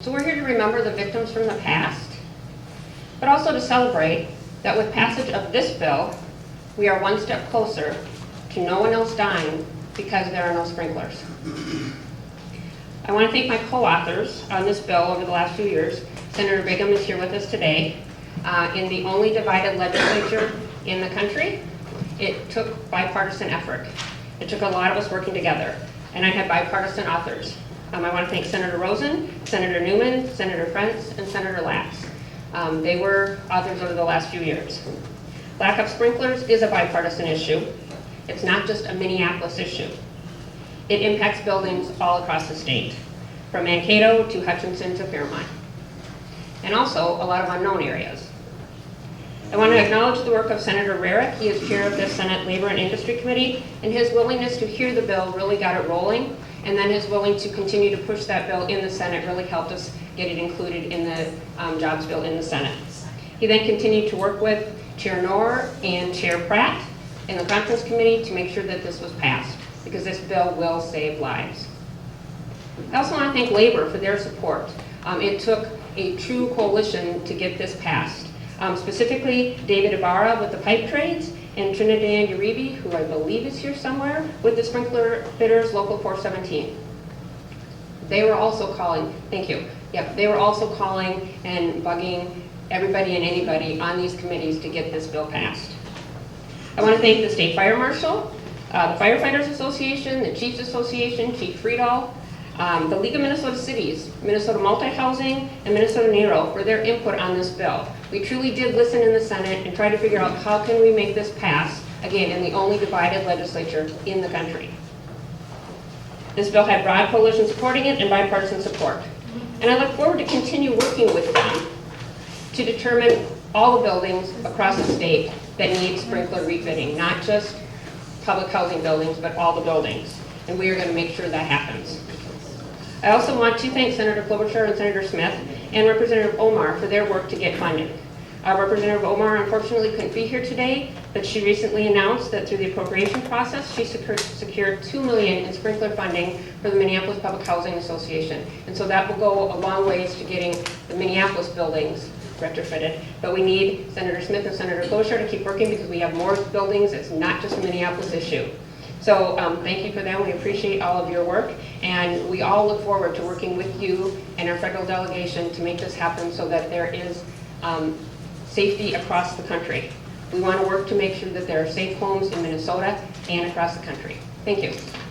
So we're here to remember the victims from the past, but also to celebrate that with passage of this bill, we are one step closer to no one else dying because there are no sprinklers. I want to thank my co-authors on this bill over the last few years. Senator Bigham is here with us today. In the only divided legislature in the country, it took bipartisan effort. It took a lot of us working together, and I had bipartisan authors. I want to thank Senator Rosen, Senator Newman, Senator Frentz, and Senator Lax. They were authors over the last few years. Lack of sprinklers is a bipartisan issue. It's not just a Minneapolis issue. It impacts buildings all across the state, from Mankato to Hutchinson to Fairmont, and also a lot of unknown areas. I want to acknowledge the work of Senator Rarick. He is chair of the Senate Labor and Industry Committee, and his willingness to hear the bill really got it rolling, and then his willing to continue to push that bill in the Senate really helped us get it included in the jobs bill in the Senate. He then continued to work with Chair Knorr and Chair Pratt in the Conference Committee to make sure that this was passed, because this bill will save lives. I also want to thank Labor for their support. It took a true coalition to get this passed. Specifically, David Ibarra with the pipe trades, and Trinidad Uribe, who I believe is here somewhere, with the sprinkler fitters, Local 417. They were also calling, thank you, yep, they were also calling and bugging everybody and anybody on these committees to get this bill passed. I want to thank the State Fire Marshal, the Firefighters Association, the Chiefs Association, Chief Friedel, the League of Minnesota Cities, Minnesota Multi-Housing, and Minnesota NARO for their input on this bill. We truly did listen in the Senate and try to figure out how can we make this pass, again, in the only divided legislature in the country. This bill had broad coalition supporting it and bipartisan support. And I look forward to continue working with them to determine all the buildings across the state that need sprinkler refitting, not just public housing buildings, but all the buildings. And we are going to make sure that happens. I also want to thank Senator Klobuchar and Senator Smith and Representative Omar for their work to get funding. Representative Omar unfortunately couldn't be here today, but she recently announced that through the appropriation process, she secured $2 million in sprinkler funding for the Minneapolis Public Housing Association. And so that will go a long ways to getting the Minneapolis buildings retrofitted. But we need Senator Smith and Senator Klobuchar to keep working because we have more buildings. It's not just a Minneapolis issue. So thank you for that. We appreciate all of your work, and we all look forward to working with you and our federal delegation to make this happen so that there is safety across the country. We want to work to make sure that there are safe homes in Minnesota and across the country. Thank you.